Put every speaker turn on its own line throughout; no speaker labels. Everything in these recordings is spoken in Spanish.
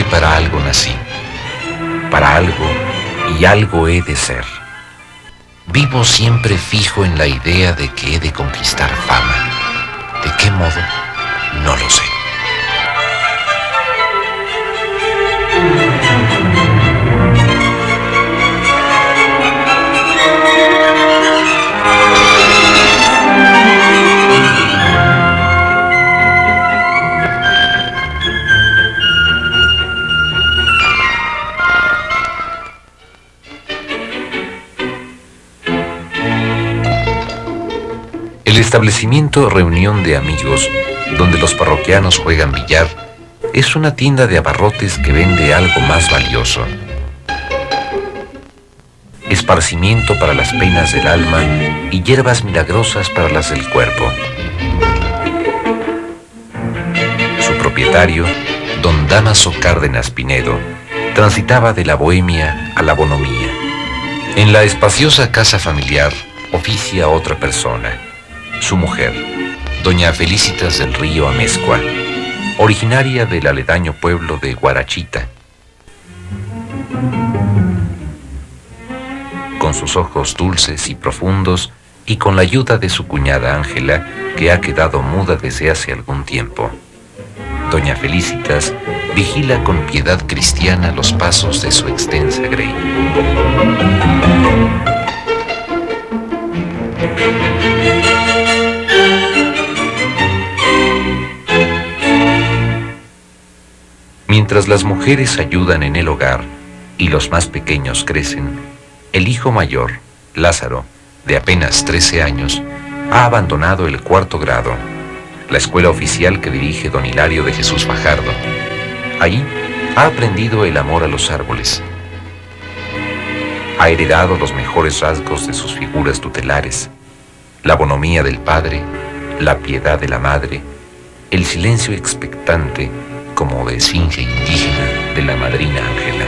que para algo nací, para algo y algo he de ser. Vivo siempre fijo en la idea de que he de conquistar fama. ¿De qué modo? No lo sé. El establecimiento Reunión de Amigos, donde los parroquianos juegan billar, es una tienda de abarrotes que vende algo más valioso: esparcimiento para las penas del alma y hierbas milagrosas para las del cuerpo. Su propietario, don Dámaso Cárdenas Pinedo, transitaba de la bohemia a la bonomía. En la espaciosa casa familiar oficia otra persona, su mujer, doña Felicitas del Río Amezcua, originaria del aledaño pueblo de Guarachita. Con sus ojos dulces y profundos, y con la ayuda de su cuñada Ángela, que ha quedado muda desde hace algún tiempo, doña Felicitas vigila con piedad cristiana los pasos de su extensa grey. Mientras las mujeres ayudan en el hogar y los más pequeños crecen, el hijo mayor, Lázaro, de apenas 13 años, ha abandonado el 4º grado, la escuela oficial que dirige don Hilario de Jesús Fajardo. Allí ha aprendido el amor a los árboles. Ha heredado los mejores rasgos de sus figuras tutelares: la bonomía del padre, la piedad de la madre, el silencio expectante, como de esfinge indígena, de la madrina Ángela.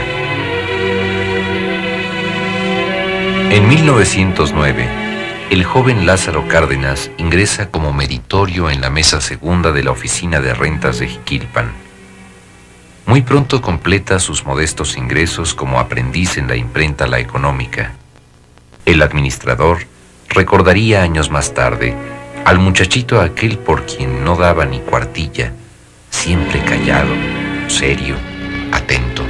En 1909, el joven Lázaro Cárdenas ingresa como meritorio en la mesa segunda de la Oficina de Rentas de Jiquilpan. Muy pronto completa sus modestos ingresos como aprendiz en la imprenta La Económica. El administrador recordaría años más tarde al muchachito aquel por quien no daba ni cuartilla, siempre callado, serio, atento.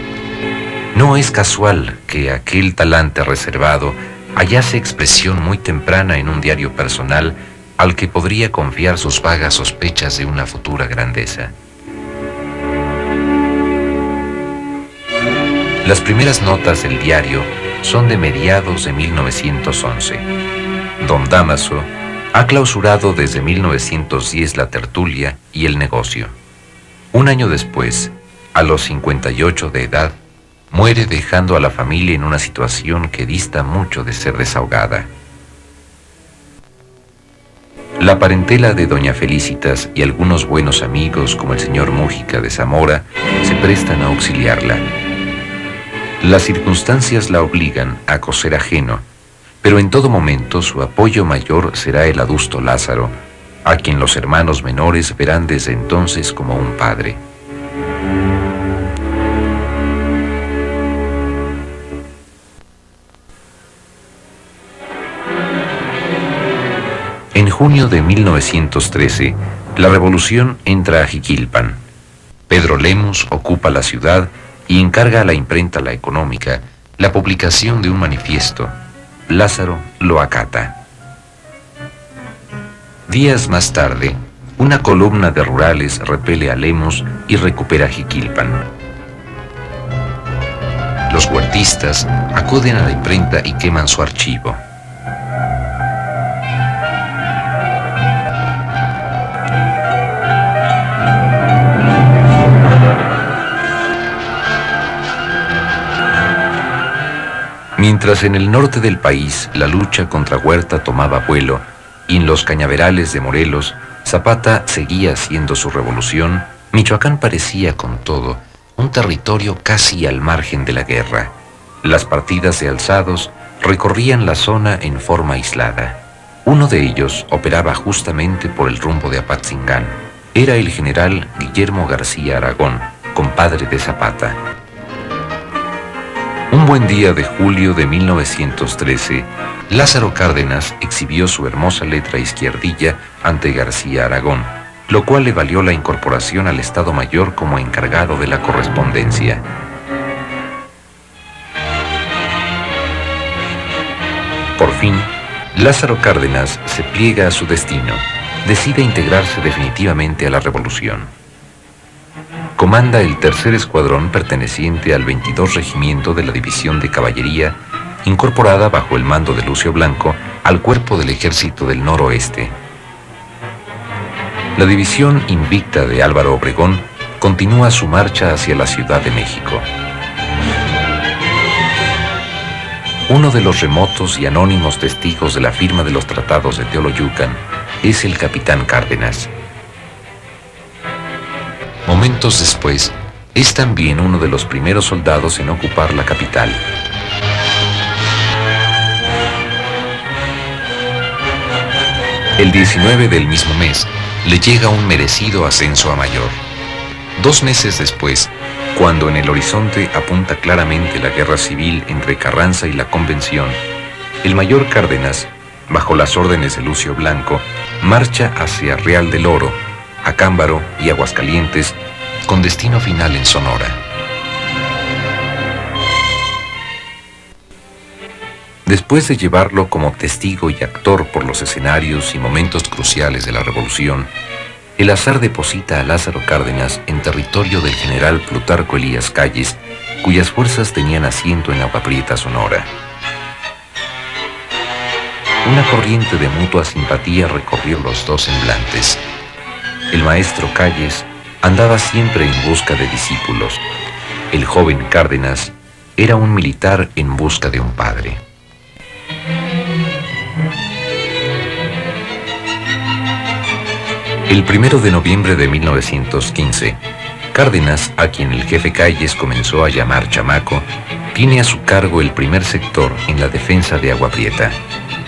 No es casual que aquel talante reservado hallase expresión muy temprana en un diario personal al que podría confiar sus vagas sospechas de una futura grandeza. Las primeras notas del diario son de mediados de 1911. Don Dámaso ha clausurado desde 1910 la tertulia y el negocio. Un año después, a los 58 de edad, muere dejando a la familia en una situación que dista mucho de ser desahogada. La parentela de doña Felicitas y algunos buenos amigos, como el señor Mújica de Zamora, se prestan a auxiliarla. Las circunstancias la obligan a coser ajeno, pero en todo momento su apoyo mayor será el adusto Lázaro, a quien los hermanos menores verán desde entonces como un padre. En junio de 1913, la revolución entra a Jiquilpan. Pedro Lemus ocupa la ciudad y encarga a la imprenta La Económica la publicación de un manifiesto. Lázaro lo acata. Días más tarde, una columna de rurales repele a Lemus y recupera Jiquilpan. Los huertistas acuden a la imprenta y queman su archivo. Mientras en el norte del país la lucha contra Huerta tomaba vuelo y en los cañaverales de Morelos Zapata seguía haciendo su revolución, Michoacán parecía, con todo, un territorio casi al margen de la guerra. Las partidas de alzados recorrían la zona en forma aislada. Uno de ellos operaba justamente por el rumbo de Apatzingán. Era el general Guillermo García Aragón, compadre de Zapata. Un buen día de julio de 1913, Lázaro Cárdenas exhibió su hermosa letra izquierdilla ante García Aragón, lo cual le valió la incorporación al Estado Mayor como encargado de la correspondencia. Por fin, Lázaro Cárdenas se pliega a su destino, decide integrarse definitivamente a la revolución. Comanda el tercer escuadrón perteneciente al 22 Regimiento de la División de Caballería, incorporada bajo el mando de Lucio Blanco al Cuerpo del Ejército del Noroeste. La división invicta de Álvaro Obregón continúa su marcha hacia la Ciudad de México. Uno de los remotos y anónimos testigos de la firma de los tratados de Teoloyucan es el capitán Cárdenas. Momentos después, es también uno de los primeros soldados en ocupar la capital. El 19 del mismo mes, le llega un merecido ascenso a mayor. 2 meses después, cuando en el horizonte apunta claramente la guerra civil entre Carranza y la Convención, el mayor Cárdenas, bajo las órdenes de Lucio Blanco, marcha hacia Real del Oro, Acámbaro y Aguascalientes, con destino final en Sonora. Después de llevarlo como testigo y actor por los escenarios y momentos cruciales de la Revolución, el azar deposita a Lázaro Cárdenas en territorio del general Plutarco Elías Calles, cuyas fuerzas tenían asiento en Agua Prieta, Sonora. Una corriente de mutua simpatía recorrió los dos semblantes. El maestro Calles andaba siempre en busca de discípulos. El joven Cárdenas era un militar en busca de un padre. El 1 de noviembre de 1915, Cárdenas, a quien el jefe Calles comenzó a llamar chamaco, tiene a su cargo el primer sector en la defensa de Agua Prieta.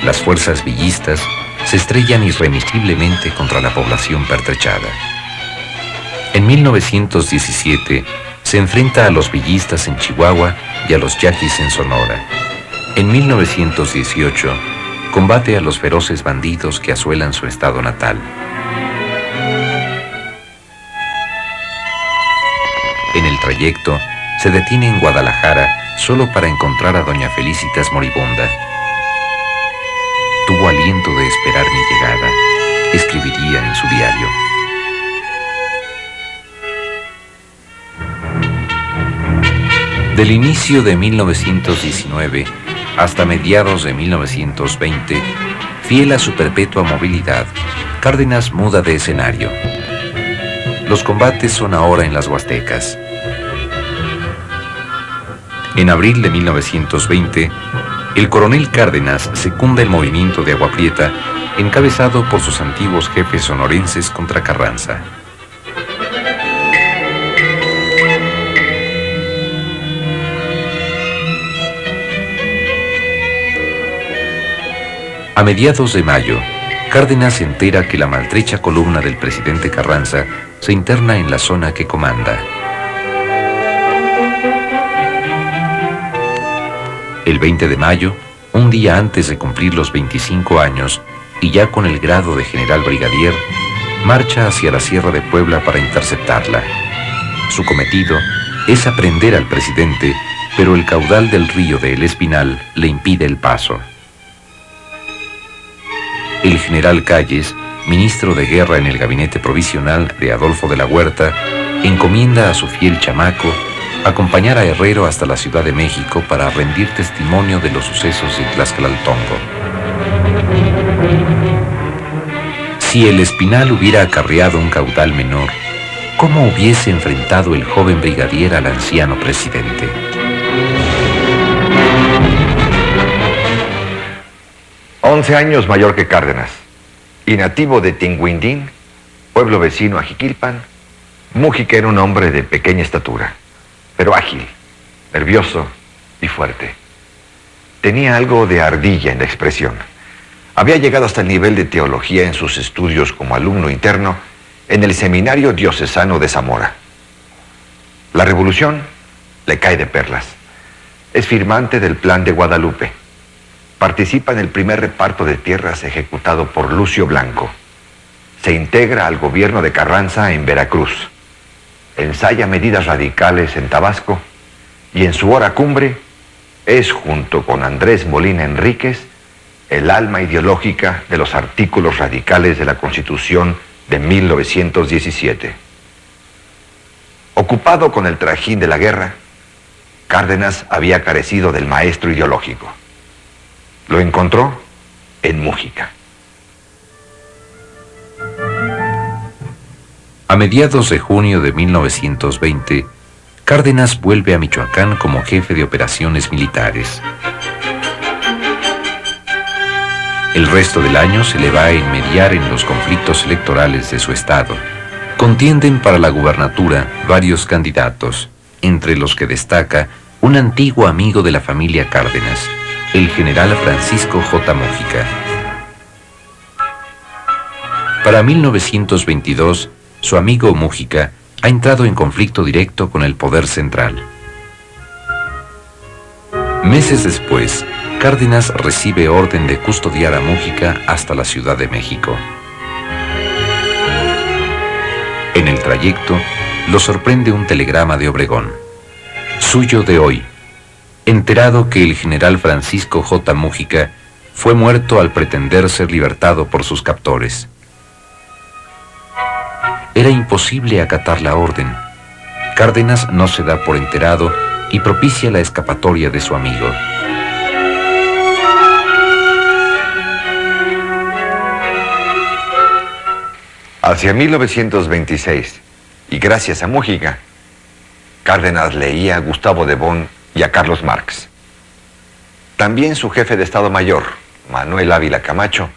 Las fuerzas villistas se estrellan irremisiblemente contra la población pertrechada. En 1917 se enfrenta a los villistas en Chihuahua y a los yaquis en Sonora. En 1918 combate a los feroces bandidos que asuelan su estado natal. En el trayecto se detiene en Guadalajara solo para encontrar a doña Felicitas moribunda. Tuvo aliento de esperar mi llegada, escribiría en su diario. Del inicio de 1919 hasta mediados de 1920, fiel a su perpetua movilidad, Cárdenas muda de escenario. Los combates son ahora en las Huastecas. En abril de 1920, el coronel Cárdenas secunda el movimiento de Agua Prieta, encabezado por sus antiguos jefes sonorenses contra Carranza. A mediados de mayo, Cárdenas se entera que la maltrecha columna del presidente Carranza se interna en la zona que comanda. El 20 de mayo, un día antes de cumplir los 25 años, y ya con el grado de general brigadier, marcha hacia la Sierra de Puebla para interceptarla. Su cometido es aprehender al presidente, pero el caudal del río de El Espinal le impide el paso. El general Calles, ministro de Guerra en el gabinete provisional de Adolfo de la Huerta, encomienda a su fiel chamaco acompañar a Herrero hasta la Ciudad de México para rendir testimonio de los sucesos de Tlaxcalaltongo. Si El Espinal hubiera acarreado un caudal menor, ¿cómo hubiese enfrentado el joven brigadier al anciano presidente?
11 años mayor que Cárdenas, y nativo de Tinguindín, pueblo vecino a Jiquilpan, Mújica era un hombre de pequeña estatura, pero ágil, nervioso y fuerte. Tenía algo de ardilla en la expresión. Había llegado hasta el nivel de teología en sus estudios como alumno interno en el Seminario Diocesano de Zamora. La revolución le cae de perlas. Es firmante del Plan de Guadalupe. Participa en el primer reparto de tierras ejecutado por Lucio Blanco. Se integra al gobierno de Carranza en Veracruz. Ensaya medidas radicales en Tabasco y en su hora cumbre es, junto con Andrés Molina Enríquez, el alma ideológica de los artículos radicales de la Constitución de 1917. Ocupado con el trajín de la guerra, Cárdenas había carecido del maestro ideológico. Lo encontró en Múgica.
A mediados de junio de 1920, Cárdenas vuelve a Michoacán como jefe de operaciones militares. El resto del año se le va a enmediar en los conflictos electorales de su estado. Contienden para la gubernatura varios candidatos, entre los que destaca un antiguo amigo de la familia Cárdenas, el general Francisco J. Múgica. Para 1922, su amigo Múgica ha entrado en conflicto directo con el poder central. Meses después, Cárdenas recibe orden de custodiar a Múgica hasta la Ciudad de México. En el trayecto, lo sorprende un telegrama de Obregón. Suyo de hoy. Enterado que el general Francisco J. Múgica fue muerto al pretender ser libertado por sus captores. Era imposible acatar la orden. Cárdenas no se da por enterado y propicia la escapatoria de su amigo.
Hacia 1926, y gracias a Múgica, Cárdenas leía a Gustavo Le Bon y a Carlos Marx. También su jefe de Estado Mayor, Manuel Ávila Camacho,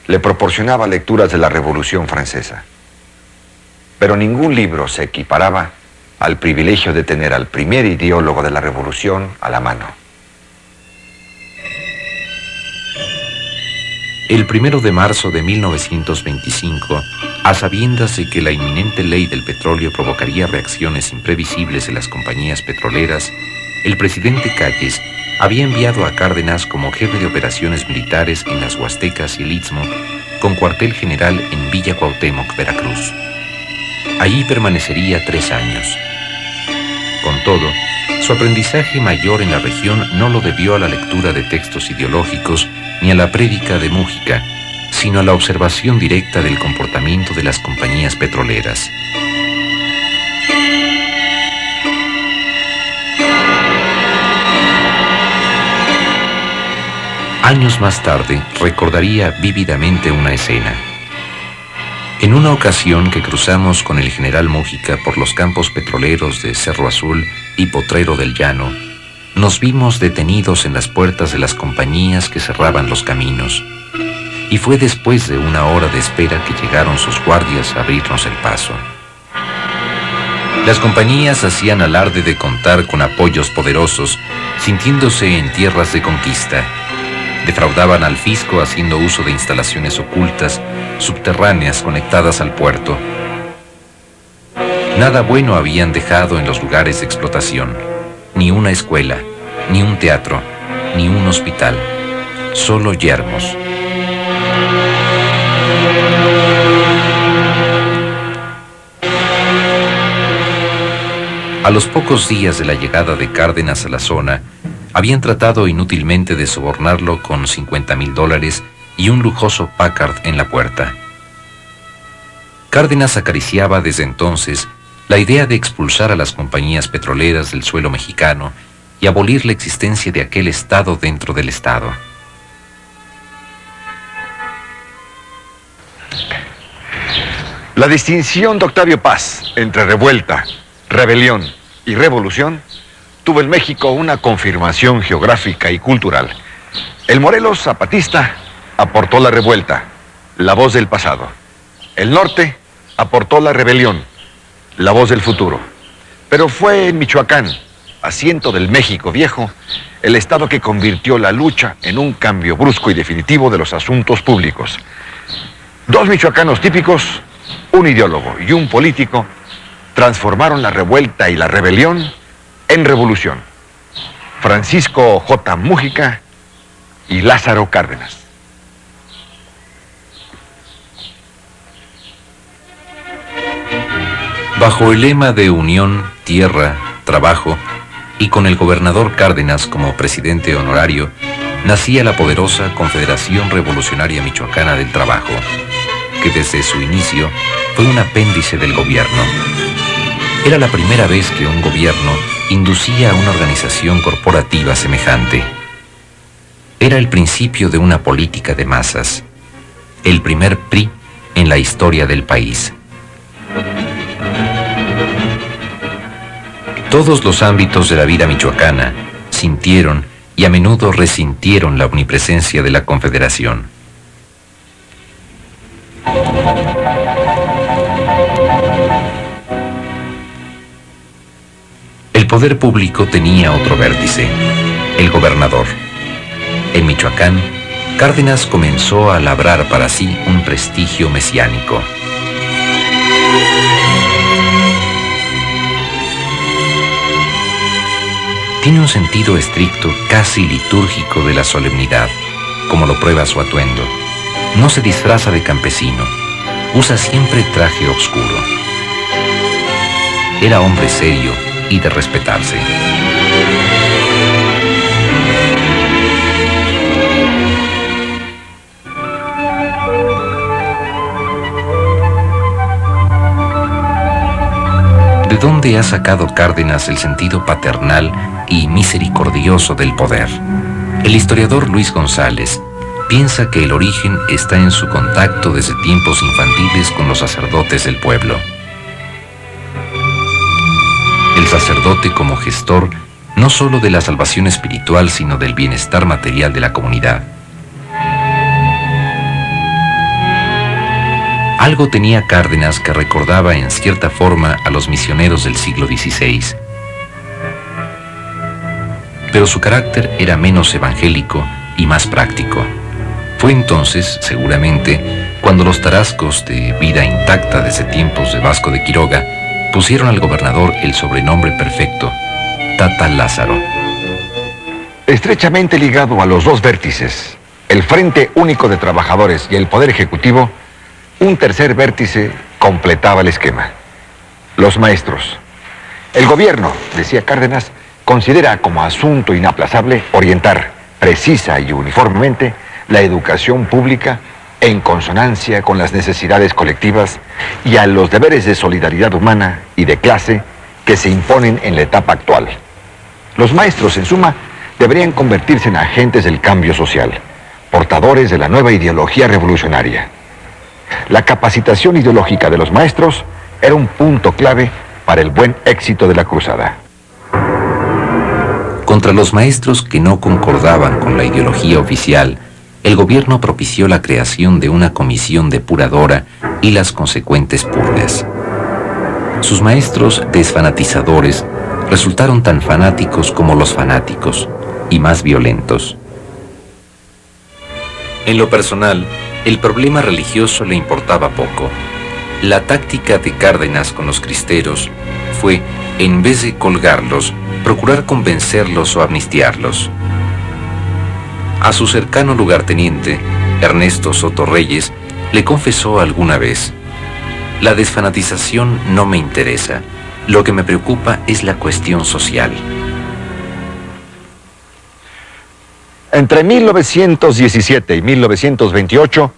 le proporcionaba lecturas de la Revolución Francesa. Pero ningún libro se equiparaba al privilegio de tener al primer ideólogo de la Revolución a la mano.
El 1 de marzo de 1925, a sabiendas de que la inminente ley del petróleo provocaría reacciones imprevisibles en las compañías petroleras, el presidente Calles había enviado a Cárdenas como jefe de operaciones militares en las Huastecas y el Istmo, con cuartel general en Villa Cuauhtémoc, Veracruz. Allí permanecería 3 años. Con todo, su aprendizaje mayor en la región no lo debió a la lectura de textos ideológicos ni a la prédica de Múgica, sino a la observación directa del comportamiento de las compañías petroleras. Años más tarde, recordaría vívidamente una escena. En una ocasión que cruzamos con el general Múgica por los campos petroleros de Cerro Azul y Potrero del Llano, nos vimos detenidos en las puertas de las compañías que cerraban los caminos. Y fue después de una hora de espera que llegaron sus guardias a abrirnos el paso. Las compañías hacían alarde de contar con apoyos poderosos, sintiéndose en tierras de conquista. Defraudaban al fisco haciendo uso de instalaciones ocultas, subterráneas conectadas al puerto. Nada bueno habían dejado en los lugares de explotación. Ni una escuela, ni un teatro, ni un hospital. Solo yermos. A los pocos días de la llegada de Cárdenas a la zona, habían tratado inútilmente de sobornarlo con $50,000 y un lujoso Packard en la puerta. Cárdenas acariciaba desde entonces la idea de expulsar a las compañías petroleras del suelo mexicano y abolir la existencia de aquel Estado dentro del Estado.
La distinción de Octavio Paz entre revuelta, rebelión y revolución tuvo en México una confirmación geográfica y cultural. El Morelos zapatista aportó la revuelta, la voz del pasado. El norte aportó la rebelión, la voz del futuro. Pero fue en Michoacán, asiento del México viejo, el estado que convirtió la lucha en un cambio brusco y definitivo de los asuntos públicos. Dos michoacanos típicos, un ideólogo y un político, transformaron la revuelta y la rebelión en revolución. Francisco J. Múgica y Lázaro Cárdenas.
Bajo el lema de unión, tierra, trabajo, y con el gobernador Cárdenas como presidente honorario, nacía la poderosa Confederación Revolucionaria Michoacana del Trabajo, que desde su inicio fue un apéndice del gobierno. Era la primera vez que un gobierno inducía a una organización corporativa semejante. Era el principio de una política de masas, el primer PRI en la historia del país. Todos los ámbitos de la vida michoacana sintieron y a menudo resintieron la omnipresencia de la Confederación. El poder público tenía otro vértice, el gobernador. En Michoacán, Cárdenas comenzó a labrar para sí un prestigio mesiánico. Tiene un sentido estricto, casi litúrgico de la solemnidad, como lo prueba su atuendo. No se disfraza de campesino, usa siempre traje oscuro. Era hombre serio y de respetarse. ¿De dónde ha sacado Cárdenas el sentido paternal y misericordioso del poder? El historiador Luis González piensa que el origen está en su contacto desde tiempos infantiles con los sacerdotes del pueblo. El sacerdote como gestor no solo de la salvación espiritual, sino del bienestar material de la comunidad. Algo tenía Cárdenas que recordaba en cierta forma a los misioneros del siglo XVI. Pero su carácter era menos evangélico y más práctico. Fue entonces, seguramente, cuando los tarascos de vida intacta desde tiempos de Vasco de Quiroga pusieron al gobernador el sobrenombre perfecto, Tata Lázaro.
Estrechamente ligado a los dos vértices, el Frente Único de Trabajadores y el Poder Ejecutivo, un tercer vértice completaba el esquema: los maestros. El gobierno, decía Cárdenas, considera como asunto inaplazable orientar precisa y uniformemente la educación pública en consonancia con las necesidades colectivas y a los deberes de solidaridad humana y de clase que se imponen en la etapa actual. Los maestros, en suma, deberían convertirse en agentes del cambio social, portadores de la nueva ideología revolucionaria. La capacitación ideológica de los maestros era un punto clave para el buen éxito de la cruzada.
Contra los maestros que no concordaban con la ideología oficial, el gobierno propició la creación de una comisión depuradora y las consecuentes purgas. Sus maestros desfanatizadores resultaron tan fanáticos como los fanáticos, y más violentos. En lo personal, el problema religioso le importaba poco. La táctica de Cárdenas con los cristeros fue, en vez de colgarlos, procurar convencerlos o amnistiarlos. A su cercano lugarteniente, Ernesto Soto Reyes, le confesó alguna vez: la desfanatización no me interesa, lo que me preocupa es la cuestión social.
Entre 1917 y 1928,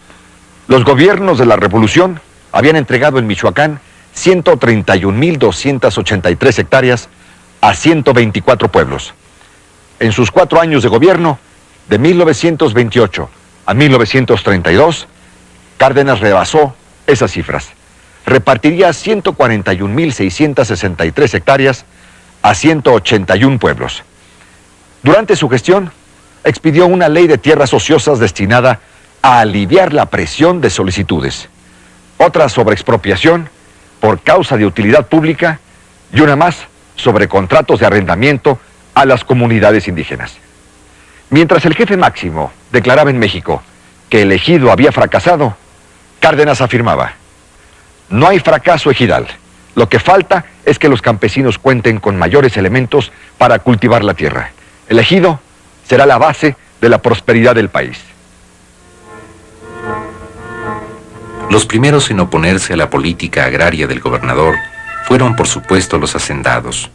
los gobiernos de la Revolución habían entregado en Michoacán 131.283 hectáreas a 124 pueblos. En sus 4 años de gobierno, de 1928 a 1932, Cárdenas rebasó esas cifras. Repartiría 141.663 hectáreas a 181 pueblos. Durante su gestión, expidió una ley de tierras ociosas destinada a aliviar la presión de solicitudes, otra sobre expropiación por causa de utilidad pública y una más sobre contratos de arrendamiento a las comunidades indígenas. Mientras el jefe máximo declaraba en México que el ejido había fracasado, Cárdenas afirmaba: no hay fracaso ejidal, Lo que falta es que los campesinos cuenten con mayores elementos para cultivar la tierra. El ejido será la base de la prosperidad del país.
Los primeros en oponerse a la política agraria del gobernador fueron, por supuesto, los hacendados.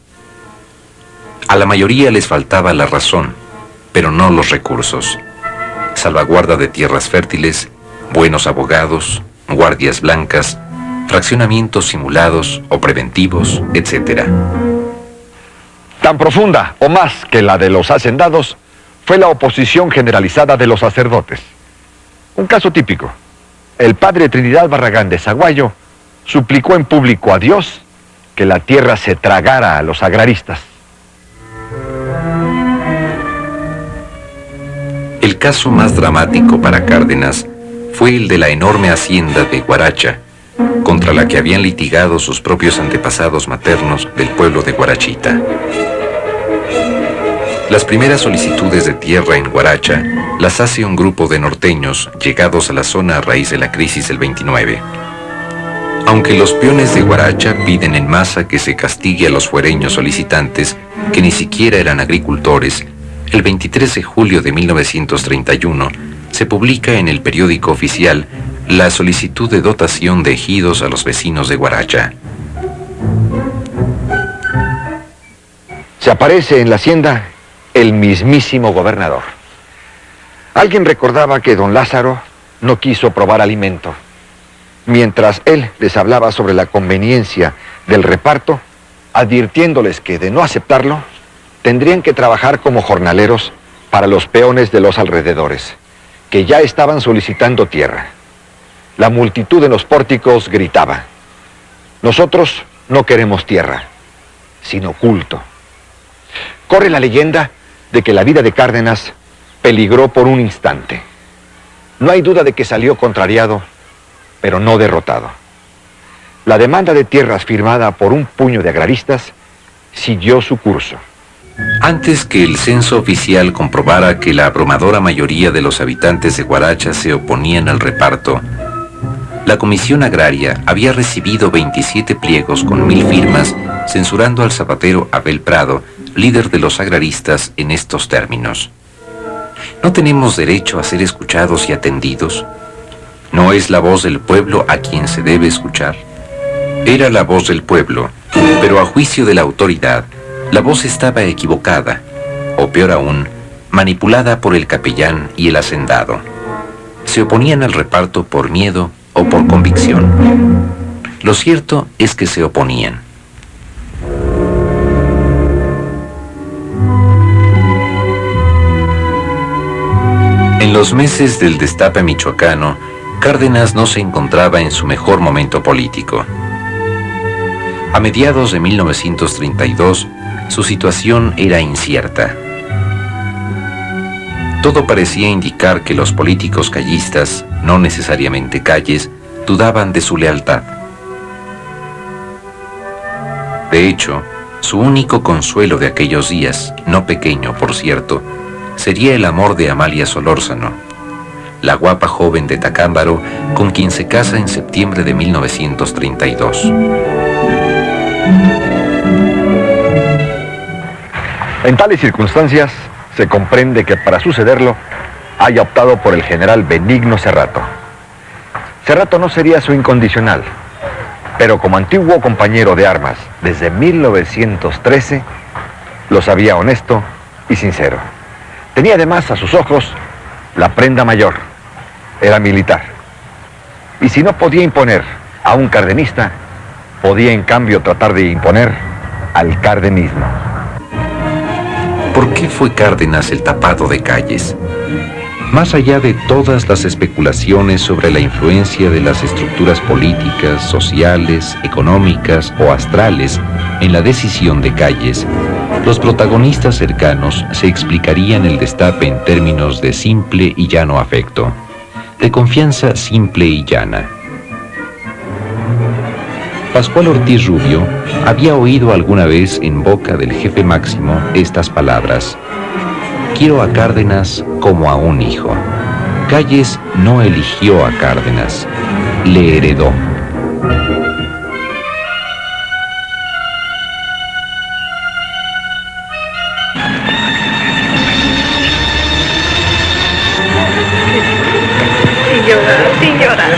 A la mayoría les faltaba la razón, pero no los recursos. Salvaguarda de tierras fértiles, buenos abogados, guardias blancas, fraccionamientos simulados o preventivos, etc.
Tan profunda o más que la de los hacendados fue la oposición generalizada de los sacerdotes. Un caso típico. El padre Trinidad Barragán de Zaguayo suplicó en público a Dios que la tierra se tragara a los agraristas.
El caso más dramático para Cárdenas fue el de la enorme hacienda de Guaracha, contra la que habían litigado sus propios antepasados maternos del pueblo de Guarachita. Las primeras solicitudes de tierra en Guaracha las hace un grupo de norteños llegados a la zona a raíz de la crisis del 29. Aunque los peones de Guaracha piden en masa que se castigue a los fuereños solicitantes, que ni siquiera eran agricultores, el 23 de julio de 1931 se publica en el periódico oficial la solicitud de dotación de ejidos a los vecinos de Guaracha.
Se aparece en la hacienda el mismísimo gobernador. Alguien recordaba que don Lázaro no quiso probar alimento. Mientras él les hablaba sobre la conveniencia del reparto, advirtiéndoles que de no aceptarlo, tendrían que trabajar como jornaleros para los peones de los alrededores, que ya estaban solicitando tierra. La multitud en los pórticos gritaba: nosotros no queremos tierra, sino culto. Corre la leyenda de que la vida de Cárdenas peligró por un instante. No hay duda de que salió contrariado, pero no derrotado. La demanda de tierras firmada por un puño de agraristas siguió su curso.
Antes que el censo oficial comprobara que la abrumadora mayoría de los habitantes de Guaracha se oponían al reparto, la Comisión Agraria había recibido 27 pliegos con 1000 firmas censurando al zapatero Abel Prado, líder de los agraristas, en estos términos: ¿no tenemos derecho a ser escuchados y atendidos? ¿No es la voz del pueblo a quien se debe escuchar? Era la voz del pueblo, pero a juicio de la autoridad, la voz estaba equivocada, o peor aún, manipulada por el capellán y el hacendado. Se oponían al reparto por miedo o por convicción. Lo cierto es que se oponían. En los meses del destape michoacano, Cárdenas no se encontraba en su mejor momento político. A mediados de 1932, su situación era incierta. Todo parecía indicar que los políticos callistas, no necesariamente Calles, dudaban de su lealtad. De hecho, su único consuelo de aquellos días, no pequeño por cierto, sería el amor de Amalia Solórzano, la guapa joven de Tacámbaro con quien se casa en septiembre de 1932.
En tales circunstancias, se comprende que para sucederlo haya optado por el general Benigno Cerrato. Cerrato no sería su incondicional, pero como antiguo compañero de armas desde 1913, lo sabía honesto y sincero. Tenía además a sus ojos la prenda mayor, era militar. Y si no podía imponer a un cardenista, podía en cambio tratar de imponer al cardenismo.
¿Por qué fue Cárdenas el tapado de Calles? Más allá de todas las especulaciones sobre la influencia de las estructuras políticas, sociales, económicas o astrales en la decisión de Calles, los protagonistas cercanos se explicarían el destape en términos de simple y llano afecto, de confianza simple y llana. Pascual Ortiz Rubio había oído alguna vez en boca del jefe máximo estas palabras: quiero a Cárdenas como a un hijo. Calles no eligió a Cárdenas, le heredó.
sin llorar.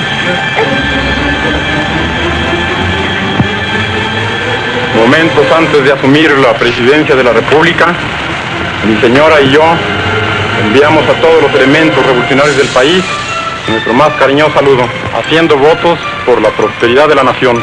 Momentos antes de asumir la presidencia de la República, mi señora y yo enviamos a todos los elementos revolucionarios del país nuestro más cariñoso saludo, haciendo votos por la prosperidad de la nación.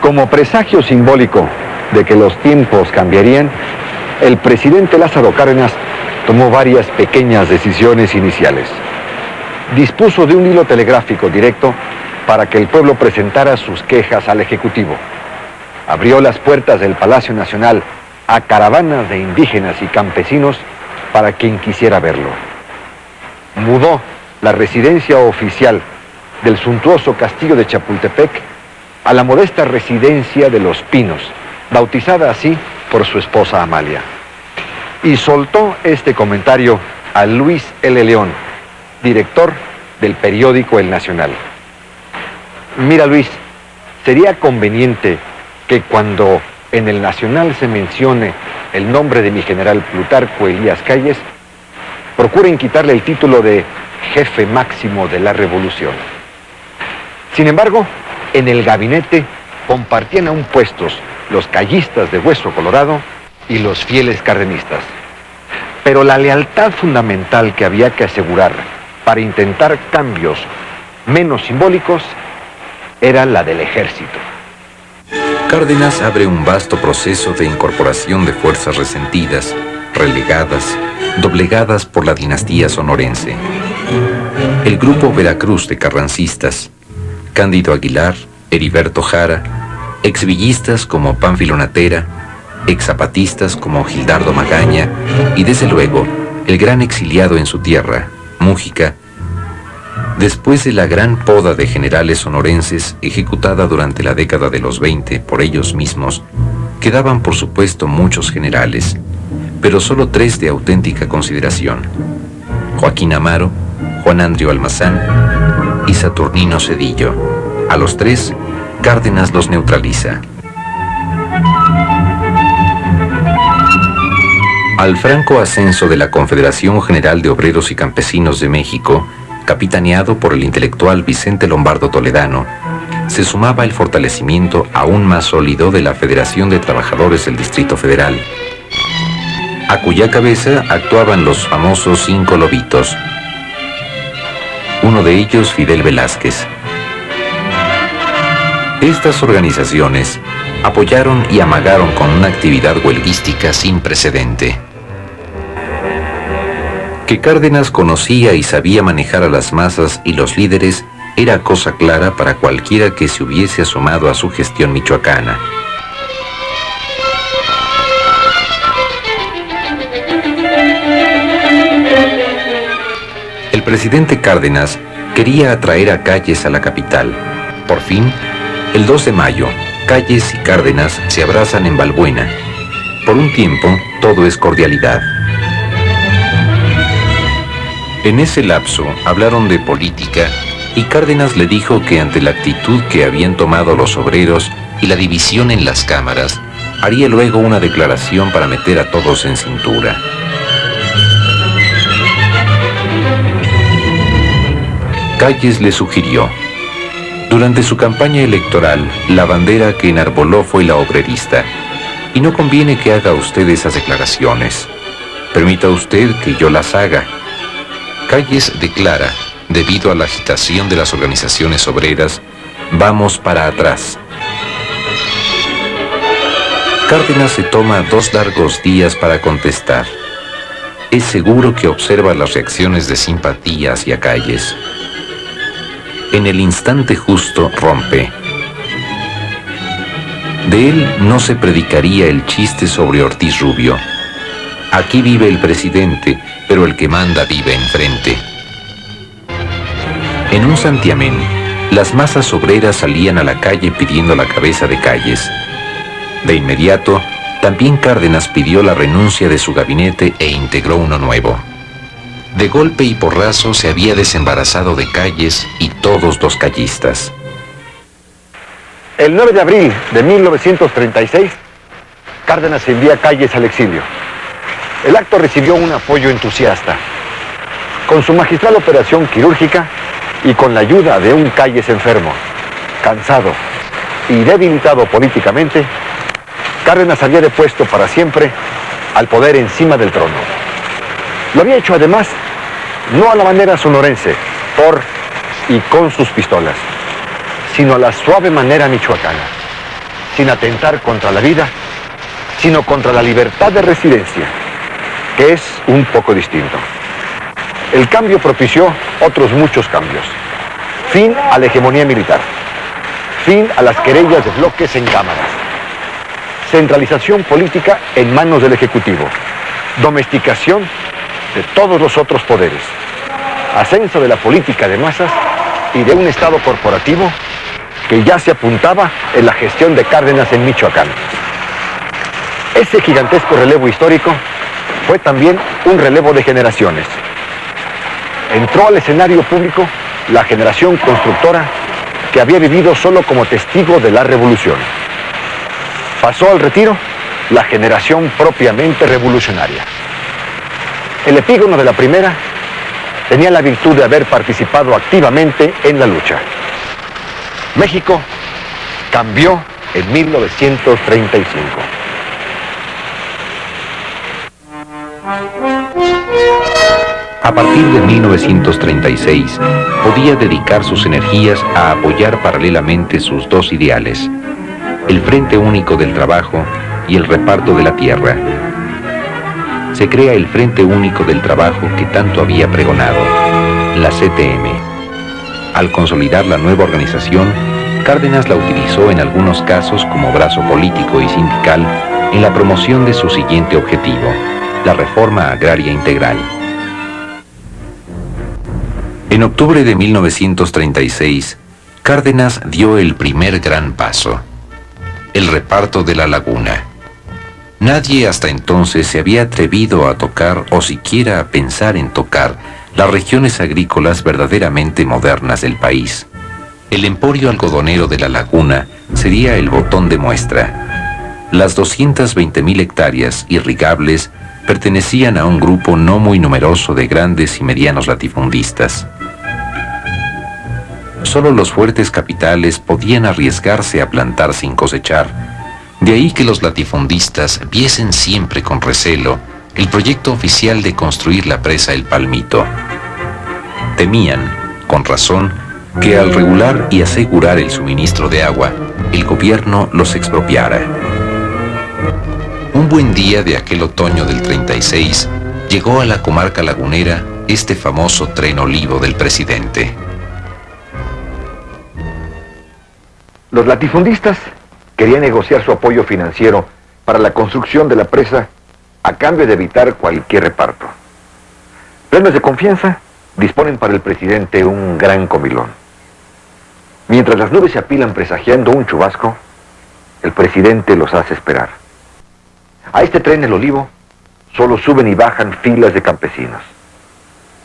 Como presagio simbólico de que los tiempos cambiarían, el presidente Lázaro Cárdenas tomó varias pequeñas decisiones iniciales. Dispuso de un hilo telegráfico directo para que el pueblo presentara sus quejas al Ejecutivo. Abrió las puertas del Palacio Nacional a caravanas de indígenas y campesinos para quien quisiera verlo. Mudó la residencia oficial del suntuoso castillo de Chapultepec a la modesta residencia de Los Pinos, bautizada así por su esposa Amalia. Y soltó este comentario a Luis L. León, director del periódico El Nacional. Mira, Luis, sería conveniente que cuando en El Nacional se mencione el nombre de mi general Plutarco Elías Calles, procuren quitarle el título de jefe máximo de la revolución. Sin embargo, en el gabinete compartían aún puestos los callistas de Hueso Colorado y los fieles cardenistas. Pero la lealtad fundamental que había que asegurar para intentar cambios menos simbólicos era la del ejército.
Cárdenas abre un vasto proceso de incorporación de fuerzas resentidas, relegadas, doblegadas por la dinastía sonorense. El grupo Veracruz de carrancistas, Cándido Aguilar, Heriberto Jara, exvillistas como Pánfilo Natera, exzapatistas como Gildardo Magaña y desde luego el gran exiliado en su tierra, Mújica, después de la gran poda de generales sonorenses ejecutada durante la década de los 20 por ellos mismos, quedaban por supuesto muchos generales, pero solo 3 de auténtica consideración: Joaquín Amaro, Juan Andrio Almazán y Saturnino Cedillo. A los 3, Cárdenas los neutraliza. Al franco ascenso de la Confederación General de Obreros y Campesinos de México, capitaneado por el intelectual Vicente Lombardo Toledano, se sumaba el fortalecimiento aún más sólido de la Federación de Trabajadores del Distrito Federal, a cuya cabeza actuaban los famosos 5 lobitos, uno de ellos Fidel Velázquez. Estas organizaciones apoyaron y amagaron con una actividad huelguística sin precedente. Que Cárdenas conocía y sabía manejar a las masas y los líderes era cosa clara para cualquiera que se hubiese asomado a su gestión michoacana. El presidente Cárdenas quería atraer a Calles a la capital. Por fin, el 2 de mayo, Calles y Cárdenas se abrazan en Balbuena. Por un tiempo, todo es cordialidad. En ese lapso hablaron de política y Cárdenas le dijo que ante la actitud que habían tomado los obreros y la división en las cámaras, haría luego una declaración para meter a todos en cintura. Calles le sugirió: durante su campaña electoral, la bandera que enarboló fue la obrerista, y no conviene que haga usted esas declaraciones. Permita usted que yo las haga. Calles declara, debido a la agitación de las organizaciones obreras, vamos para atrás. Cárdenas se toma 2 largos días para contestar. Es seguro que observa las reacciones de simpatía hacia Calles. En el instante justo rompe. De él no se predicaría el chiste sobre Ortiz Rubio. Aquí vive el presidente, pero el que manda vive enfrente. En un santiamén, las masas obreras salían a la calle pidiendo la cabeza de Calles. De inmediato, También Cárdenas pidió la renuncia de su gabinete e integró uno nuevo. De golpe y porrazo se había desembarazado de Calles y todos los callistas.
El 9 de abril de 1936, Cárdenas envía a Calles al exilio. El acto recibió un apoyo entusiasta. Con su magistral operación quirúrgica y con la ayuda de un Calles enfermo, cansado y debilitado políticamente, Cárdenas había depuesto para siempre al poder encima del trono. Lo había hecho además no a la manera sonorense, por y con sus pistolas, sino a la suave manera michoacana, sin atentar contra la vida, sino contra la libertad de residencia, que es un poco distinto. El cambio propició otros muchos cambios. Fin a la hegemonía militar, fin a las querellas de bloques en cámaras, centralización política en manos del Ejecutivo, domesticación de todos los otros poderes, ascenso de la política de masas y de un Estado corporativo que ya se apuntaba en la gestión de Cárdenas en Michoacán. Ese gigantesco relevo histórico fue también un relevo de generaciones. Entró al escenario público la generación constructora que había vivido solo como testigo de la revolución. Pasó al retiro la generación propiamente revolucionaria. El epígono de la primera tenía la virtud de haber participado activamente en la lucha. México cambió en 1935.
A partir de 1936, podía dedicar sus energías a apoyar paralelamente sus dos ideales, el Frente Único del Trabajo y el reparto de la tierra. Se crea el Frente Único del Trabajo que tanto había pregonado, la CTM. Al consolidar la nueva organización, Cárdenas la utilizó en algunos casos como brazo político y sindical en la promoción de su siguiente objetivo, la reforma agraria integral. En octubre de 1936, Cárdenas dio el primer gran paso, el reparto de la laguna. Nadie hasta entonces se había atrevido a tocar o siquiera a pensar en tocar las regiones agrícolas verdaderamente modernas del país. El emporio algodonero de la laguna sería el botón de muestra. Las 220,000 hectáreas irrigables pertenecían a un grupo no muy numeroso de grandes y medianos latifundistas. Solo los fuertes capitales podían arriesgarse a plantar sin cosechar. De ahí que los latifundistas viesen siempre con recelo el proyecto oficial de construir la presa El Palmito. Temían, con razón, que al regular y asegurar el suministro de agua, el gobierno los expropiara. Un buen día de aquel otoño del 36, llegó a la comarca lagunera este famoso tren olivo del presidente.
Los latifundistas querían negociar su apoyo financiero para la construcción de la presa a cambio de evitar cualquier reparto. Plenos de confianza, disponen para el presidente un gran comilón. Mientras las nubes se apilan presagiando un chubasco, el presidente los hace esperar. A este tren El Olivo solo suben y bajan filas de campesinos.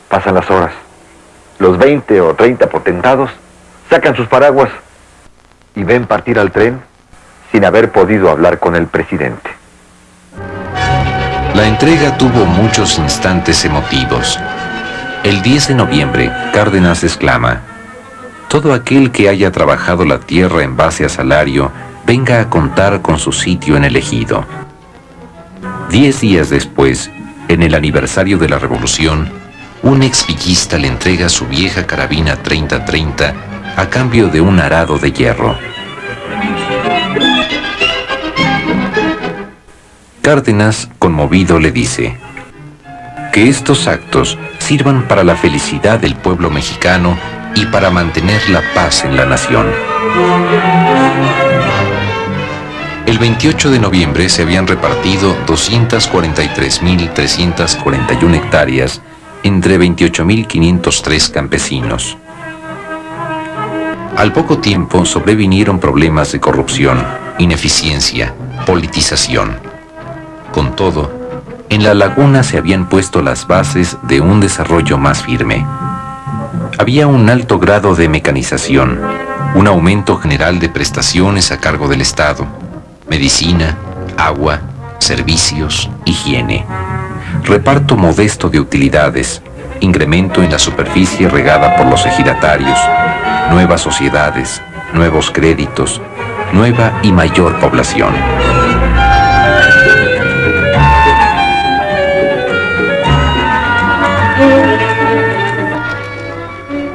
Pasan las horas. Los 20 o 30 potentados sacan sus paraguas y ven partir al tren sin haber podido hablar con el presidente.
La entrega tuvo muchos instantes emotivos. El 10 de noviembre, Cárdenas exclama: todo aquel que haya trabajado la tierra en base a salario, venga a contar con su sitio en el ejido. 10 días después, en el aniversario de la Revolución, un exvillista le entrega su vieja carabina 30-30 a cambio de un arado de hierro. Cárdenas, conmovido, le dice: que estos actos sirvan para la felicidad del pueblo mexicano y para mantener la paz en la nación. El 28 de noviembre se habían repartido 243,341 hectáreas entre 28,503 campesinos. Al poco tiempo sobrevinieron problemas de corrupción, ineficiencia, politización. Con todo, en la laguna se habían puesto las bases de un desarrollo más firme. Había un alto grado de mecanización, un aumento general de prestaciones a cargo del Estado, medicina, agua, servicios, higiene, reparto modesto de utilidades, incremento en la superficie regada por los ejidatarios, nuevas sociedades, nuevos créditos, nueva y mayor población.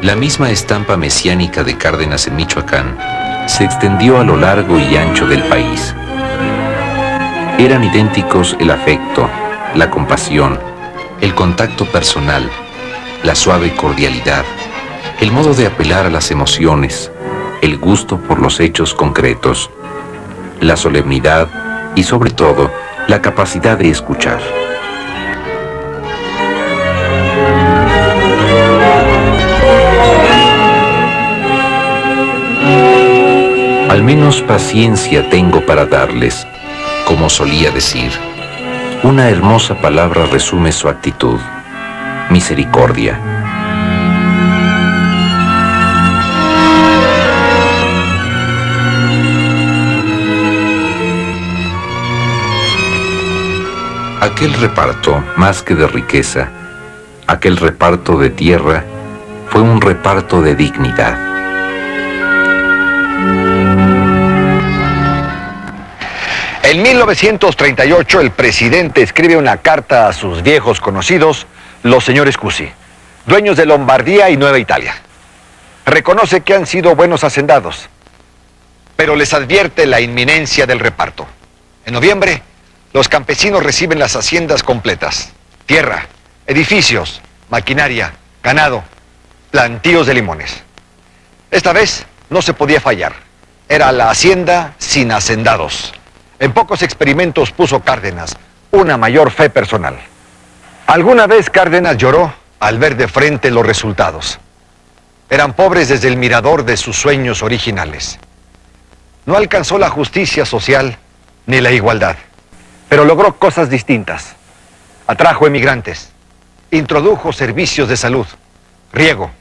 La misma estampa mesiánica de Cárdenas en Michoacán se extendió a lo largo y ancho del país. Eran idénticos el afecto, la compasión, el contacto personal, la suave cordialidad, el modo de apelar a las emociones, el gusto por los hechos concretos, la solemnidad y sobre todo la capacidad de escuchar. Al menos paciencia tengo para darles, como solía decir. Una hermosa palabra resume su actitud: misericordia. Aquel reparto, más que de riqueza, aquel reparto de tierra, fue un reparto de dignidad.
En 1938 el presidente escribe una carta a sus viejos conocidos, los señores Cusi, dueños de Lombardía y Nueva Italia. Reconoce que han sido buenos hacendados, pero les advierte la inminencia del reparto. En noviembre, los campesinos reciben las haciendas completas: tierra, edificios, maquinaria, ganado, plantíos de limones. Esta vez no se podía fallar. Era la hacienda sin hacendados. En pocos experimentos puso Cárdenas una mayor fe personal. Alguna vez Cárdenas lloró al ver de frente los resultados. Eran pobres desde el mirador de sus sueños originales. No alcanzó la justicia social ni la igualdad, pero logró cosas distintas. Atrajo emigrantes, introdujo servicios de salud, riego,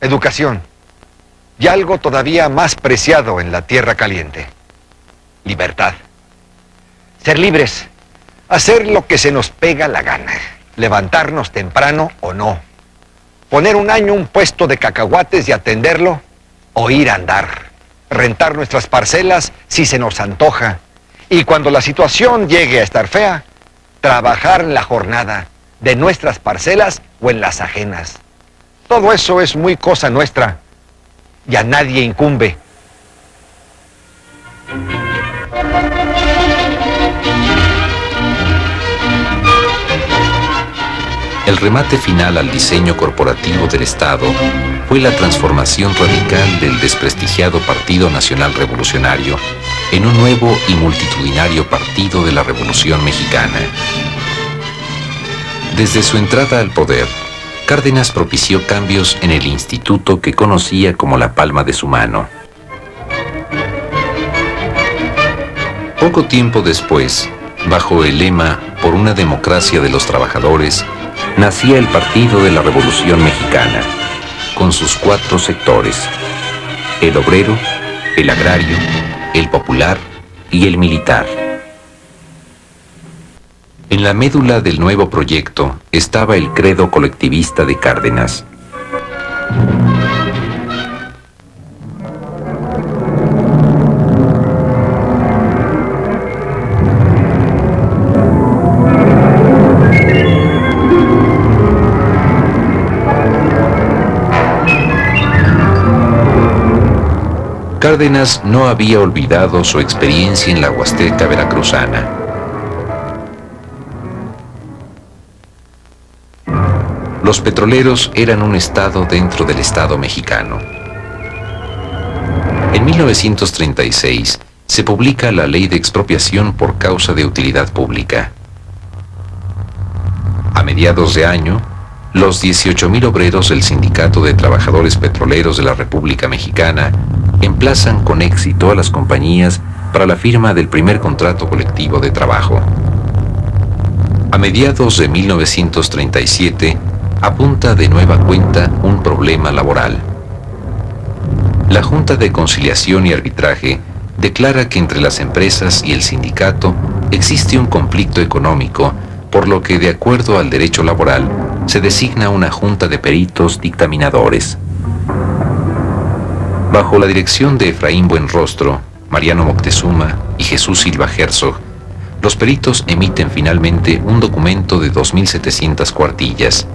educación y algo todavía más preciado en la tierra caliente: libertad. Ser libres, hacer lo que se nos pega la gana, levantarnos temprano o no, poner un año un puesto de cacahuates y atenderlo, o ir a andar, rentar nuestras parcelas si se nos antoja, y cuando la situación llegue a estar fea, trabajar en la jornada de nuestras parcelas o en las ajenas. Todo eso es muy cosa nuestra y a nadie incumbe.
El remate final al diseño corporativo del Estado fue la transformación radical del desprestigiado Partido Nacional Revolucionario en un nuevo y multitudinario Partido de la Revolución Mexicana. Desde su entrada al poder, Cárdenas propició cambios en el instituto que conocía como la palma de su mano. Poco tiempo después, bajo el lema "Por una democracia de los trabajadores", nacía el Partido de la Revolución Mexicana, con sus 4 sectores: el obrero, el agrario, el popular y el militar. En la médula del nuevo proyecto estaba el credo colectivista de Cárdenas. Cárdenas no había olvidado su experiencia en la Huasteca veracruzana. Los petroleros eran un estado dentro del Estado mexicano. En 1936 se publica la Ley de Expropiación por causa de utilidad pública. A mediados de año, los 18,000 obreros del Sindicato de Trabajadores Petroleros de la República Mexicana emplazan con éxito a las compañías para la firma del primer contrato colectivo de trabajo. A mediados de 1937, apunta de nueva cuenta un problema laboral. La Junta de Conciliación y Arbitraje declara que entre las empresas y el sindicato existe un conflicto económico, por lo que, de acuerdo al derecho laboral, se designa una junta de peritos dictaminadores. Bajo la dirección de Efraín Buenrostro, Mariano Moctezuma y Jesús Silva Herzog, los peritos emiten finalmente un documento de 2.700 cuartillas.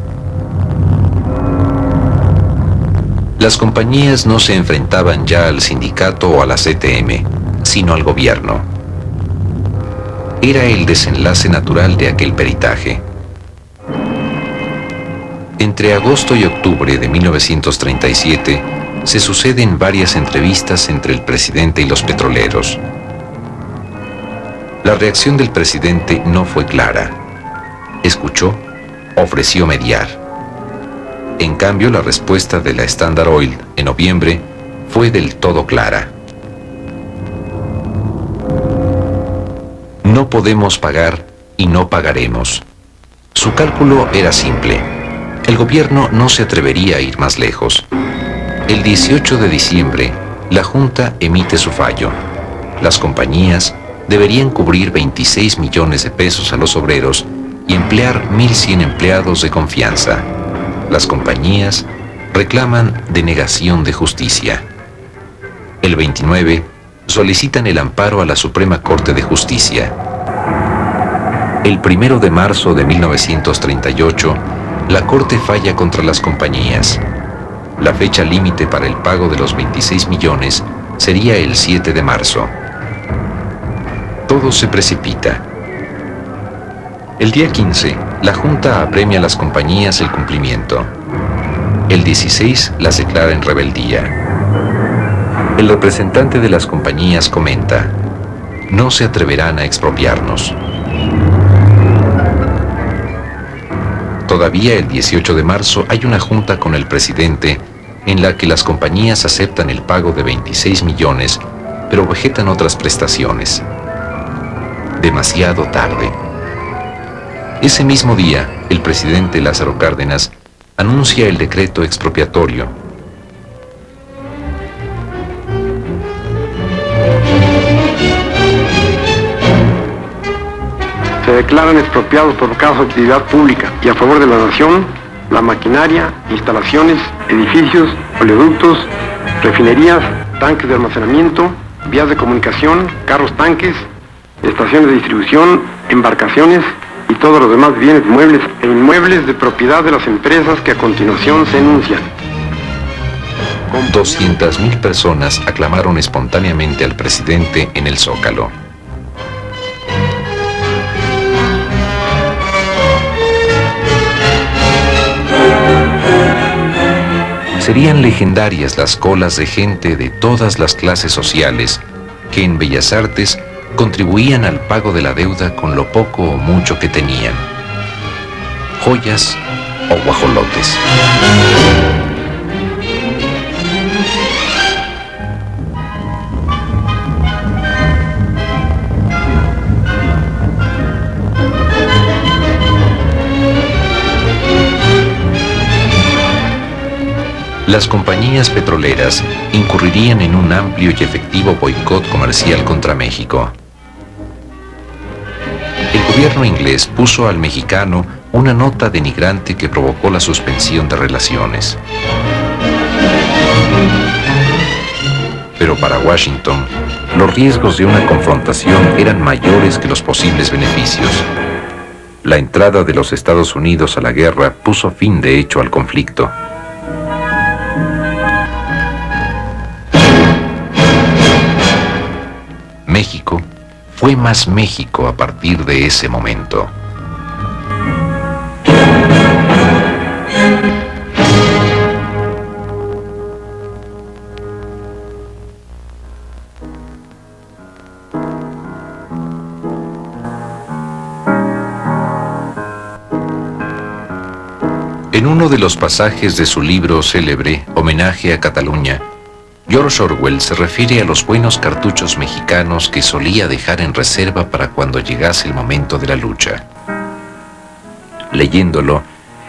Las compañías no se enfrentaban ya al sindicato o a la CTM, sino al gobierno. Era el desenlace natural de aquel peritaje. Entre agosto y octubre de 1937 se suceden varias entrevistas entre el presidente y los petroleros. La reacción del presidente no fue clara. Escuchó, ofreció mediar. En cambio, la respuesta de la Standard Oil en noviembre fue del todo clara. No podemos pagar y no pagaremos. Su cálculo era simple. El gobierno no se atrevería a ir más lejos. El 18 de diciembre, la Junta emite su fallo. Las compañías deberían cubrir 26 millones de pesos a los obreros y emplear 1.100 empleados de confianza. Las compañías reclaman denegación de justicia. El 29 solicitan el amparo a la Suprema Corte de Justicia. El 1 de marzo de 1938, la Corte falla contra las compañías. La fecha límite para el pago de los 26 millones sería el 7 de marzo. Todo se precipita. El día 15, la Junta apremia a las compañías el cumplimiento. El 16 las declara en rebeldía. El representante de las compañías comenta: no se atreverán a expropiarnos. Todavía el 18 de marzo hay una junta con el presidente en la que las compañías aceptan el pago de 26 millones, pero objetan otras prestaciones. Demasiado tarde. Ese mismo día, el presidente Lázaro Cárdenas anuncia el decreto expropiatorio.
Se declaran expropiados por casos de actividad pública y a favor de la nación, la maquinaria, instalaciones, edificios, oleoductos, refinerías, tanques de almacenamiento, vías de comunicación, carros tanques, estaciones de distribución, embarcaciones y todos los demás bienes muebles e inmuebles de propiedad de las empresas que a continuación se enuncian.
200.000 personas aclamaron espontáneamente al presidente en el Zócalo. Serían legendarias las colas de gente de todas las clases sociales que en Bellas Artes contribuían al pago de la deuda con lo poco o mucho que tenían: joyas o guajolotes. Las compañías petroleras incurrirían en un amplio y efectivo boicot comercial contra México. El gobierno inglés puso al mexicano una nota denigrante que provocó la suspensión de relaciones. Pero para Washington, los riesgos de una confrontación eran mayores que los posibles beneficios. La entrada de los Estados Unidos a la guerra puso fin de hecho al conflicto. México fue más México a partir de ese momento. En uno de los pasajes de su libro célebre, Homenaje a Cataluña, George Orwell se refiere a los buenos cartuchos mexicanos que solía dejar en reserva para cuando llegase el momento de la lucha. leyéndolo,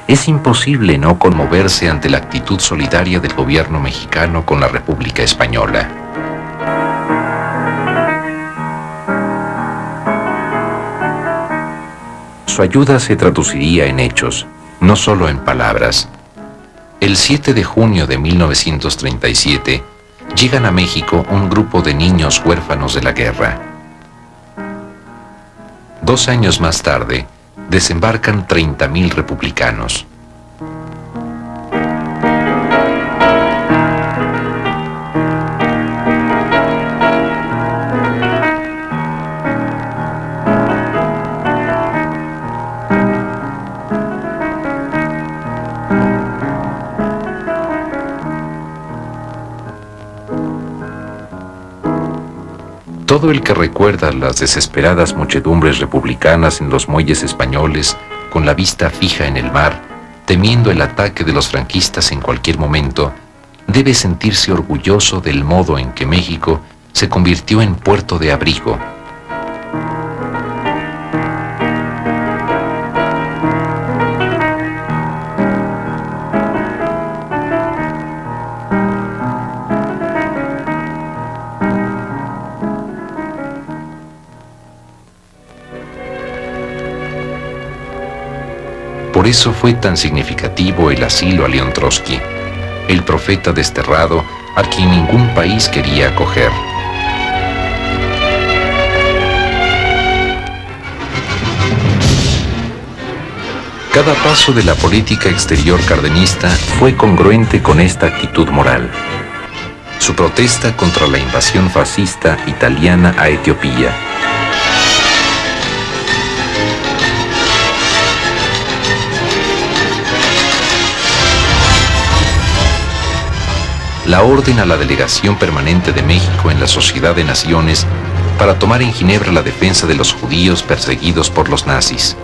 es imposible no conmoverse ante la actitud solidaria del gobierno mexicano con la República Española. Su ayuda se traduciría en hechos, no solo en palabras. El 7 de junio de 1937, llegan a México un grupo de niños huérfanos de la guerra. 2 años más tarde, desembarcan 30.000 republicanos. Todo el que recuerda las desesperadas muchedumbres republicanas en los muelles españoles, con la vista fija en el mar, temiendo el ataque de los franquistas en cualquier momento, debe sentirse orgulloso del modo en que México se convirtió en puerto de abrigo. Por eso fue tan significativo el asilo a León Trotsky, el profeta desterrado a quien ningún país quería acoger. Cada paso de la política exterior cardenista fue congruente con esta actitud moral. Su protesta contra la invasión fascista italiana a Etiopía, la orden a la delegación permanente de México en la Sociedad de Naciones para tomar en Ginebra la defensa de los judíos perseguidos por los nazis.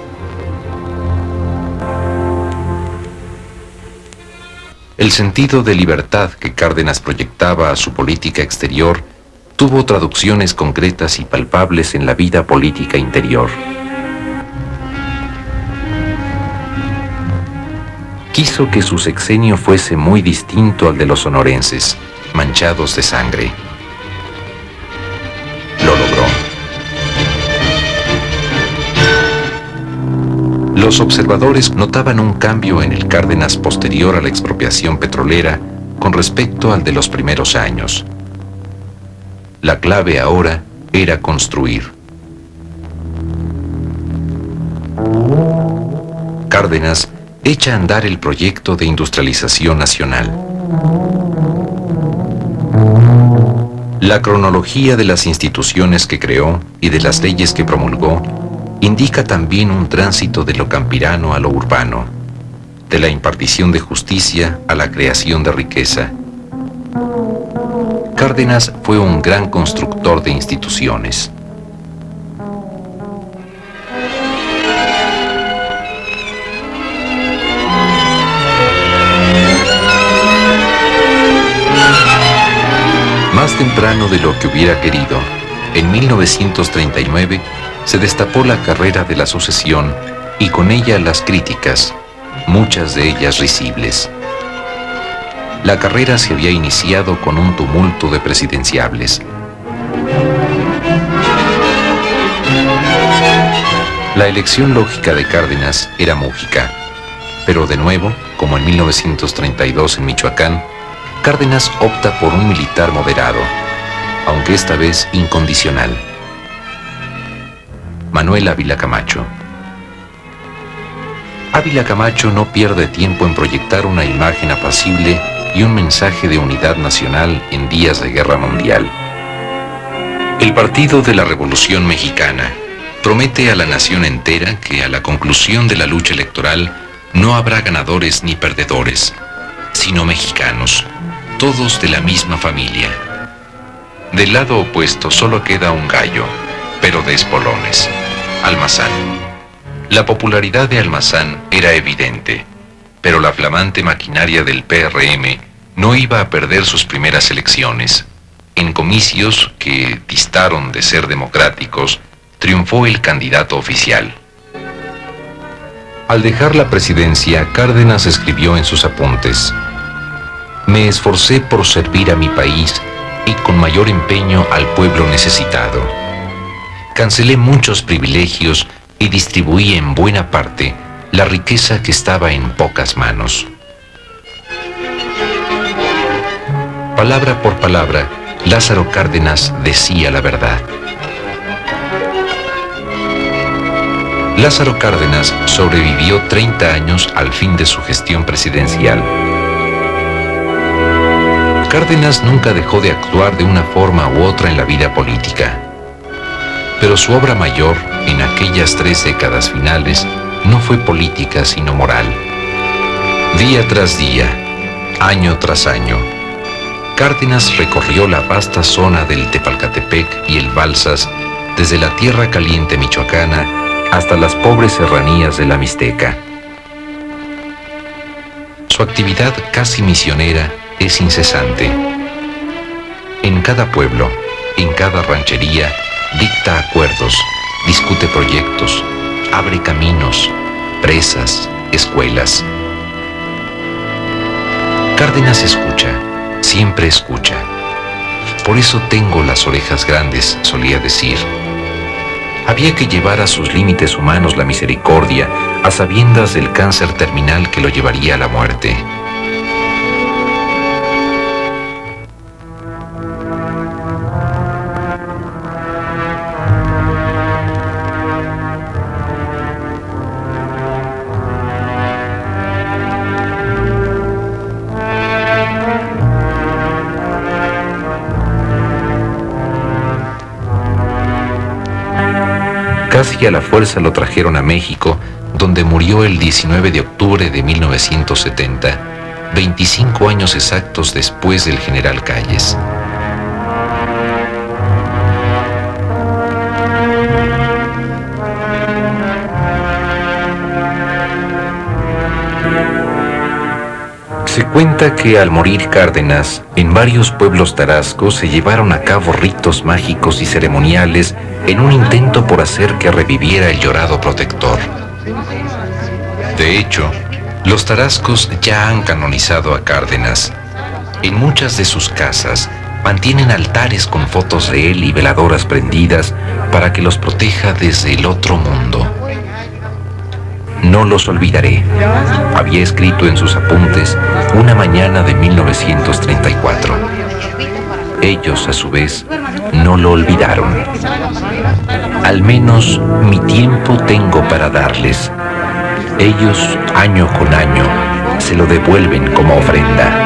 El sentido de libertad que Cárdenas proyectaba a su política exterior tuvo traducciones concretas y palpables en la vida política interior. Quiso que su sexenio fuese muy distinto al de los sonorenses, manchados de sangre. Lo logró. Los observadores notaban un cambio en el Cárdenas posterior a la expropiación petrolera con respecto al de los primeros años. La clave ahora era construir. Cárdenas echa a andar el proyecto de industrialización nacional. La cronología de las instituciones que creó y de las leyes que promulgó indica también un tránsito de lo campirano a lo urbano, de la impartición de justicia a la creación de riqueza. Cárdenas fue un gran constructor de instituciones. Más temprano de lo que hubiera querido, en 1939 se destapó la carrera de la sucesión y con ella las críticas, muchas de ellas risibles. La carrera se había iniciado con un tumulto de presidenciables. La elección lógica de Cárdenas era Mújica, pero de nuevo, como en 1932 en Michoacán, Cárdenas opta por un militar moderado, aunque esta vez incondicional. Manuel Ávila Camacho. Ávila Camacho no pierde tiempo en proyectar una imagen apacible y un mensaje de unidad nacional en días de guerra mundial. El Partido de la Revolución Mexicana promete a la nación entera que a la conclusión de la lucha electoral no habrá ganadores ni perdedores, sino mexicanos, todos de la misma familia. Del lado opuesto solo queda un gallo, pero de espolones, Almazán. La popularidad de Almazán era evidente, pero la flamante maquinaria del PRM no iba a perder sus primeras elecciones. En comicios que distaron de ser democráticos, triunfó el candidato oficial. Al dejar la presidencia, Cárdenas escribió en sus apuntes: me esforcé por servir a mi país y con mayor empeño al pueblo necesitado. Cancelé muchos privilegios y distribuí en buena parte la riqueza que estaba en pocas manos. Palabra por palabra, Lázaro Cárdenas decía la verdad. Lázaro Cárdenas sobrevivió 30 años al fin de su gestión presidencial. Cárdenas nunca dejó de actuar de una forma u otra en la vida política. Pero su obra mayor, en aquellas 3 décadas finales, no fue política sino moral. Día tras día, año tras año, Cárdenas recorrió la vasta zona del Tepalcatepec y el Balsas, desde la Tierra Caliente michoacana hasta las pobres serranías de la Mixteca. Su actividad casi misionera es incesante. En cada pueblo, en cada ranchería, dicta acuerdos, discute proyectos, abre caminos, presas, escuelas. Cárdenas escucha, siempre escucha. Por eso tengo las orejas grandes, solía decir. Había que llevar a sus límites humanos la misericordia, a sabiendas del cáncer terminal que lo llevaría a la muerte. Casi a la fuerza lo trajeron a México, donde murió el 19 de octubre de 1970, 25 años exactos después del general Calles. Se cuenta que al morir Cárdenas, en varios pueblos tarascos se llevaron a cabo ritos mágicos y ceremoniales en un intento por hacer que reviviera el llorado protector. De hecho, los tarascos ya han canonizado a Cárdenas. En muchas de sus casas mantienen altares con fotos de él y veladoras prendidas para que los proteja desde el otro mundo. No los olvidaré, había escrito en sus apuntes una mañana de 1934. Ellos, a su vez, no lo olvidaron. Al menos mi tiempo tengo para darles. Ellos, año con año, se lo devuelven como ofrenda.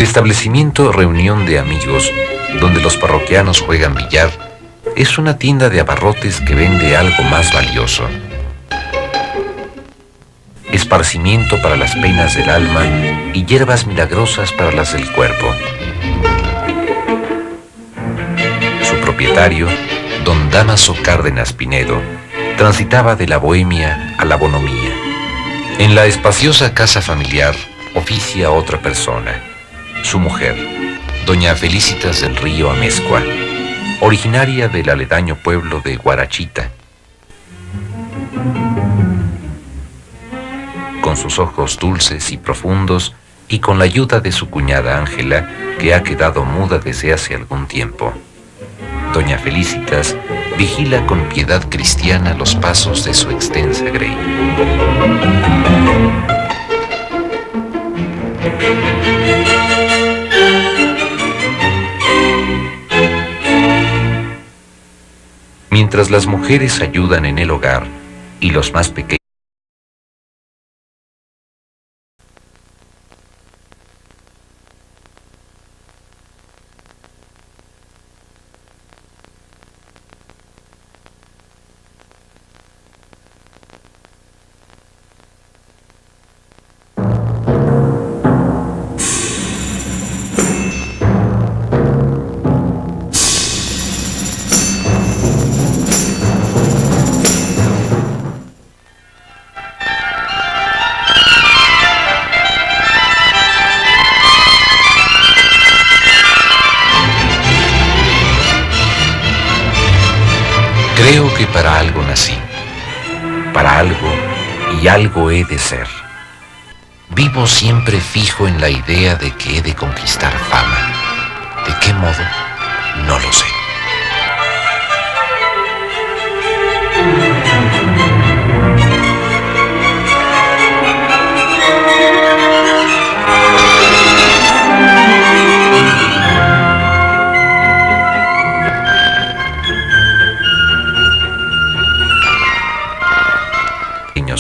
establecimiento Reunión de Amigos, donde los parroquianos juegan billar, es una tienda de abarrotes que vende algo más valioso: esparcimiento para las penas del alma y hierbas milagrosas para las del cuerpo. Su propietario, don Dámaso Cárdenas Pinedo, transitaba de la bohemia a la bonomía. En la espaciosa casa familiar oficia otra persona, su mujer, doña Felicitas del Río Amezcua, originaria del aledaño pueblo de Guarachita. Con sus ojos dulces y profundos, y con la ayuda de su cuñada Ángela, que ha quedado muda desde hace algún tiempo, doña Felicitas vigila con piedad cristiana los pasos de su extensa grey. Mientras las mujeres ayudan en el hogar y los más pequeños Creo que para algo nací, para algo y algo he de ser. Vivo siempre fijo en la idea de que he de conquistar fama. ¿De qué modo? No lo sé.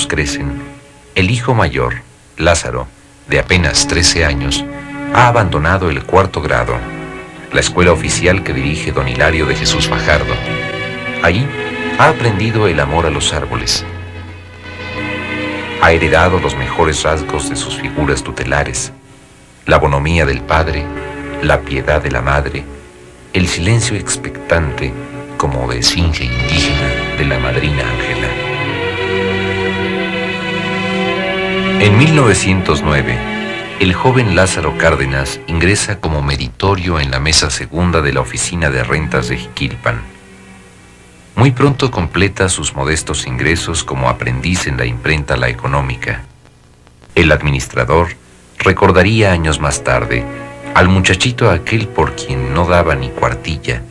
Crecen, el hijo mayor, Lázaro, de apenas 13 años, ha abandonado el 4º grado, la escuela oficial que dirige don Hilario de Jesús Fajardo. Allí ha aprendido el amor a los árboles. Ha heredado los mejores rasgos de sus figuras tutelares: la bonomía del padre, la piedad de la madre, el silencio expectante, como de esfinge indígena, de la madrina Ángela. En 1909, el joven Lázaro Cárdenas ingresa como meritorio en la mesa segunda de la oficina de rentas de Jiquilpan. Muy pronto completa sus modestos ingresos como aprendiz en la imprenta La Económica. El administrador recordaría años más tarde al muchachito aquel por quien no daba ni cuartilla,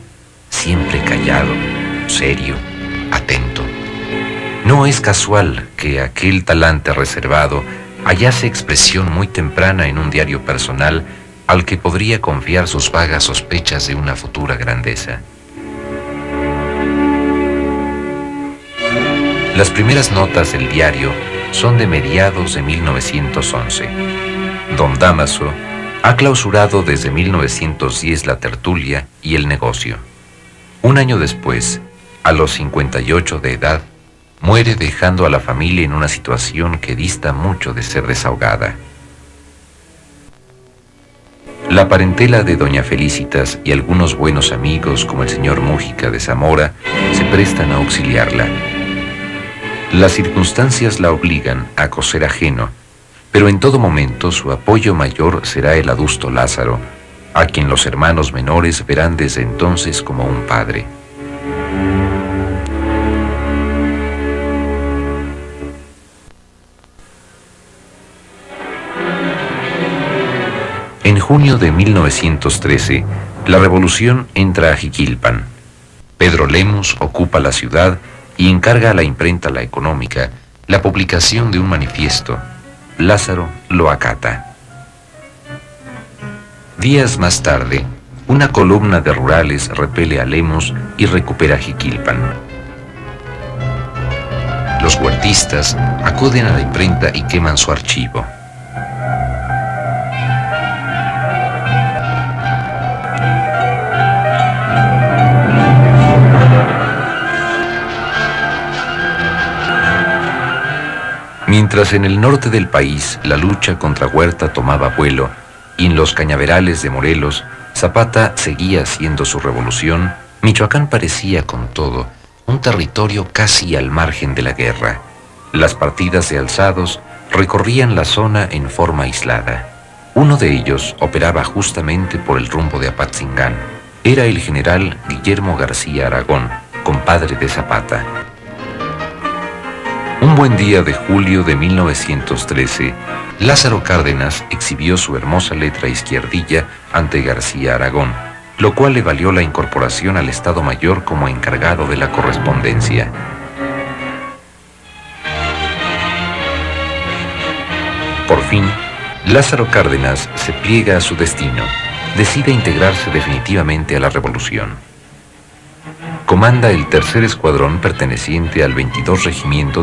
siempre callado, serio, atento. No es casual que aquel talante reservado hallase expresión muy temprana en un diario personal al que podría confiar sus vagas sospechas de una futura grandeza. Las primeras notas del diario son de mediados de 1911. Don Dámaso ha clausurado desde 1910 la tertulia y el negocio. Un año después, a los 58 de edad, muere dejando a la familia en una situación que dista mucho de ser desahogada. La parentela de doña Felicitas y algunos buenos amigos como el señor Mújica de Zamora se prestan a auxiliarla. Las circunstancias la obligan a coser ajeno, pero en todo momento su apoyo mayor será el adusto Lázaro, a quien los hermanos menores verán desde entonces como un padre. En junio de 1913, la revolución entra a Jiquilpan. Pedro Lemus ocupa la ciudad y encarga a la imprenta La Económica la publicación de un manifiesto. Lázaro lo acata. Días más tarde, una columna de rurales repele a Lemus y recupera Jiquilpan. Los huertistas acuden a la imprenta y queman su archivo. Mientras en el norte del país la lucha contra Huerta tomaba vuelo y en los cañaverales de Morelos Zapata seguía haciendo su revolución, Michoacán parecía con todo un territorio casi al margen de la guerra. Las partidas de alzados recorrían la zona en forma aislada. Uno de ellos operaba justamente por el rumbo de Apatzingán. Era el general Guillermo García Aragón, compadre de Zapata. Un buen día de julio de 1913, Lázaro Cárdenas exhibió su hermosa letra izquierdilla ante García Aragón, lo cual le valió la incorporación al Estado Mayor como encargado de la correspondencia. Por fin, Lázaro Cárdenas se pliega a su destino, decide integrarse definitivamente a la revolución. Comanda el tercer escuadrón perteneciente al 22 Regimiento